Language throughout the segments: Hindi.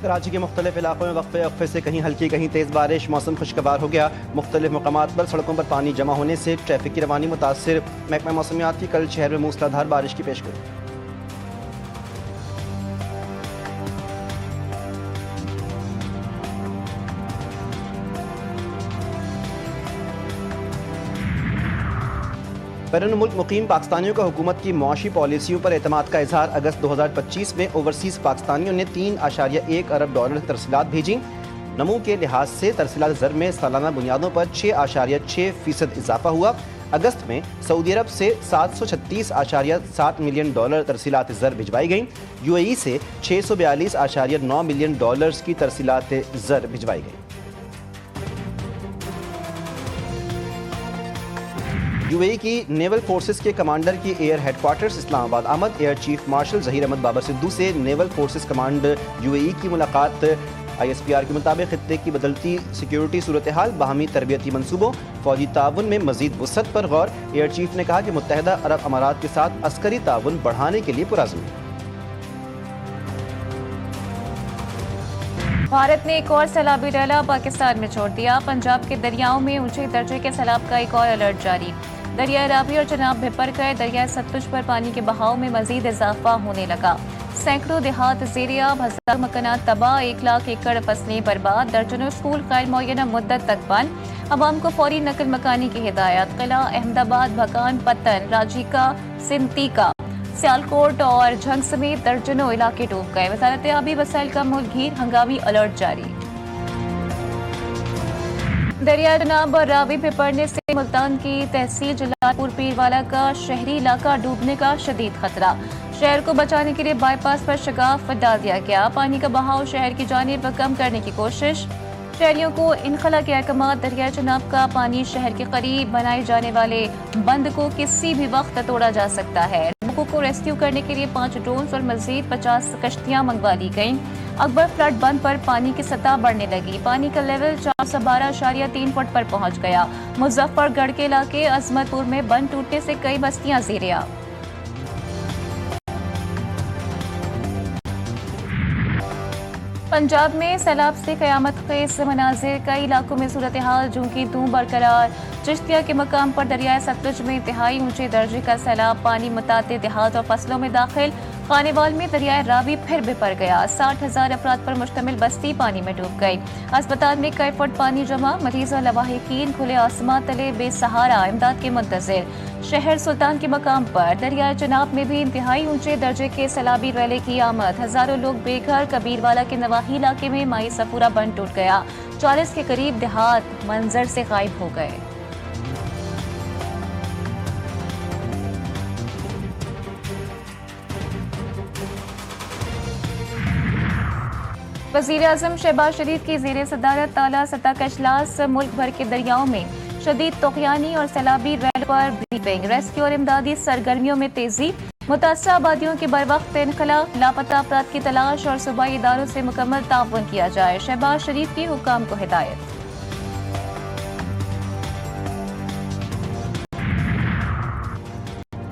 कराची के मुख्तलिफ इलाकों में वक्फे से कहीं हल्की कहीं तेज़ बारिश, मौसम खुशगवार हो गया। मुख्तलिफ मकामात पर सड़कों पर पानी जमा होने से ट्रैफिक की रवानी मुतासिर। महकमा मौसमियात की कल शहर में मूसलाधार बारिश की पेशगोई। बैरून मुल्क मुकीम पाकिस्तानियों का हुकूमत की मुआशी पॉलिसियों पर एतमाद का इजहार। अगस्त 2025 में ओवरसीज़ पाकिस्तानियों ने $3.1 अरब तरसीलात भेजी। नमू के लिहाज से तरसीलात ज़र में सालाना बुनियादों पर 6.6% इजाफा हुआ। अगस्त में सऊदी अरब से $736.7 मिलियन तरसीलात ज़र भिजवाई गई। UAE से $642.9 मिलियन की तरसीलात ज़र भिजवाई गई। UAE की नेवल फोर्सेस के कमांडर की एयर हेडक्वार्टर्स इस्लामाबाद आमद। Air chief marshal Zaheer Ahmed Babar Sidhu से नेवल फोर्सेस कमांडर UAE की मुलाकात। ISPR के मुताबिक खित्ते की बदलती सिक्योरिटी सूरत हाल, बाहमी तरबियती मनसूबों, फौजी ताउन में मजीद वसअत पर गौर। एयर चीफ ने कहा कि मुत्तहदा अरब अमारात के साथ अस्करी ताउन बढ़ाने के लिए पुरज़्म है। भारत ने एक और सैलाबी डैला पाकिस्तान में छोड़ दिया। पंजाब के दरियाओं में ऊंचे दर्जे के सैलाब का एक और अलर्ट जारी। दरिया रावी और चनाब भिपर गए। दरिया सतलुज पर पानी के बहाव में मजीद इजाफा होने लगा। सैकड़ों देहात ज़ेर-ए-आब, 1000 मकानात तबाह, 1 लाख एकड़ फसलें बर्बाद, दर्जनों स्कूल गैर मुअय्यना मुद्दत तक बंद। अवाम को फौरी नकल मकानी की हिदायत। किला, अहमदाबाद, भकान, पत्तन, राजिका, सिंतीका, सियालकोट और झंग समेत दर्जनों इलाके डूब गए। वजारत आबी वसाइल का मुल्कगीर हंगामी अलर्ट जारी। दरिया चनाब और रावी भिपड़ने से मुल्तान की तहसील जलालपुर पीरवाला का शहरी इलाका डूबने का शदीद खतरा। शहर को बचाने के लिए बाईपास पर शगाफ डाल दिया गया। पानी का बहाव शहर की जानिब कम करने की कोशिश। शहरियों को इनखला के अहकाम। दरिया चनाब का पानी शहर के करीब बनाए जाने वाले बंद को किसी भी वक्त तोड़ा जा सकता है। लोगों को रेस्क्यू करने के लिए 5 ड्रोन और मजीद 50 कश्तियां मंगवा ली गईं। अकबर फ्लड बंद पर पानी की सतह बढ़ने लगी। पानी का लेवल 412.3 फुट पर पहुंच गया। मुजफ्फरगढ़ के इलाके अजमतपुर में बंद टूटने से कई बस्तियां ज़ेर-ए-आब। पंजाब में सैलाब से कयामत खेज मनाजिर। कई इलाकों में सूरत हाल जूं की तूं बरकरार। चिश्तिया के मकाम पर दरियाए सतलुज में इंतहाई ऊंचे दर्जे का सैलाब। पानी मुतादिद देहात और फसलों में दाखिल। खानेवाल में दरियाए रावी फिर बिपर गया। 60,000 अफराद पर मुश्तमिल बस्ती पानी में डूब गई। अस्पताल में कई फुट पानी जमा। मरीज और लवाहिकीन खुले आसमान तले बेसहारा इमदाद के मुंतजिर। शहर सुल्तान के मकाम पर दरियाए चनाब में भी इंतहाई ऊंचे दर्जे के सैलाबी रैले की आमद। हजारों लोग बेघर। कबीरवाला के नवाही इलाके में माई सफूरा बंद टूट गया। 40 के करीब देहात मंजर से गायब हो गए। वज़ीर-ए-आज़म शहबाज शरीफ की ज़ेर सदारत ताला सतह का इजलास। मुल्क भर के दरियाओं में शदीद तूफ़ानी और सैलाबी रैल पर ब्रीफिंग। रेस्क्यू और इमदादी सरगर्मियों में तेजी। मुतासरा आबादियों के बरवक्त इनखला। लापता अफराद की तलाश और सूबाई इदारों से मुकम्मल ताउन किया जाए। शहबाज शरीफ की हुक्काम को हिदायत।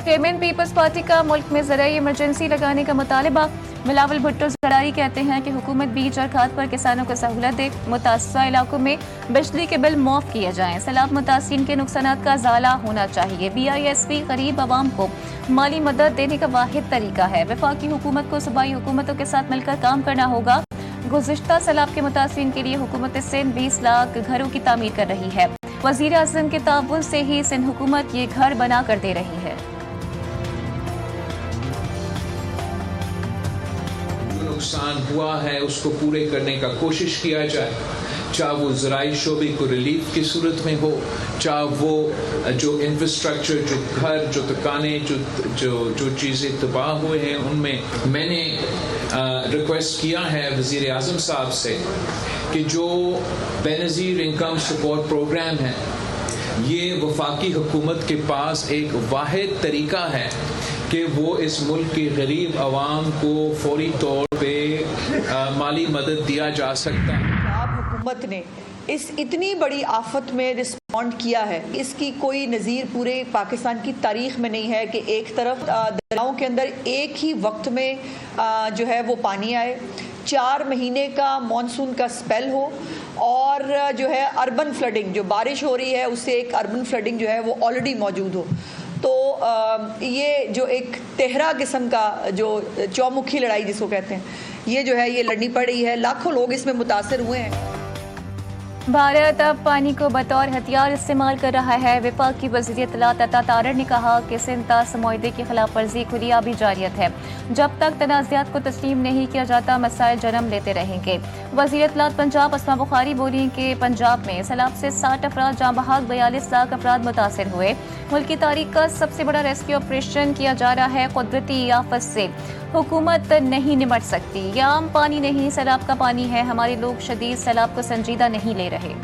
चेयरमैन पीपल्स पार्टी का मुल्क में ज़राई इमरजेंसी लगाने का मुतालबा। बिलावल भुट्टो ज़रदारी कहते हैं कि हुकूमत बीज और खाद पर किसानों को सहूलत दे। मुतासरा इलाकों में बिजली के बिल माफ किए जाएं। सैलाब मुतासिरीन के नुकसानात का ज़ाला होना चाहिए। BISP गरीब आवाम को माली मदद देने का वाहिद तरीका है। वफाकी हुकूमत को सूबाई हुकूमतों के साथ मिलकर काम करना होगा। गुज़िश्ता सैलाब के मुतासिरीन के लिए हुकूमत सिंध 20 लाख घरों की तामीर कर रही है। वज़ीर आज़म के ताउन से ही सिंध हुकूमत ये घर बना कर दे रही है। नुकसान हुआ है उसको पूरे करने का कोशिश किया जाए, चाहे वो ज़राई शोबे को रिलीफ की सूरत में हो, चाहे वो जो इंफ्रास्ट्रक्चर, जो घर, जो दुकानें, जो चीज़ें तबाह हुए हैं उनमें। मैंने रिक्वेस्ट किया है वज़ीर आज़म साहब से कि जो बेनज़ीर इनकम सपोर्ट प्रोग्राम है, ये वफाकी हुकूमत के पास एक वाहिद तरीका है कि वो इस मुल्क की गरीब आवाम को फौरी तौर पे माली मदद दिया जा सकता है। पंजाब हुकूमत ने इस इतनी बड़ी आफत में रिस्पॉन्ड किया है, इसकी कोई नज़ीर पूरे पाकिस्तान की तारीख में नहीं है कि एक तरफ दरियाओं के अंदर एक ही वक्त में जो है वो पानी आए, 4 महीने का मॉनसून का स्पेल हो और जो है अर्बन फ्लडिंग, जो बारिश हो रही है उससे एक अर्बन फ्लडिंग जो है वो ऑलरेडी मौजूद हो। तो ये जो एक तेहरा किस्म का जो चौमुखी लड़ाई जिसको कहते हैं, ये जो है ये लड़नी पड़ रही है। लाखों लोग इसमें मुतासर हुए हैं। भारत अब पानी को बतौर हथियार इस्तेमाल कर रहा है। विफाक की वज़ीर इत्तलात अता तारड़ ने कहा कि सिंध मुआहदे की खिलाफ वर्जी खुलियाबी जारियत है। जब तक तनाज़ात को तस्लीम नहीं किया जाता मसाइल जन्म लेते रहेंगे। वज़ीर इत्तलात पंजाब अस्मा बुखारी बोली कि पंजाब में सैलाब से 60 अफराद जाँ बहक, 42 लाख अफराद मुतासर हुए। मुल्क की तारीख का सबसे बड़ा रेस्क्यू ऑपरेशन किया जा रहा है। कुदरती आफत से हुकूमत नहीं निपट सकती। यह आम पानी नहीं, सैलाब का पानी है। हमारे लोग शदीद सैलाब को संजीदा नहीं ले रहे।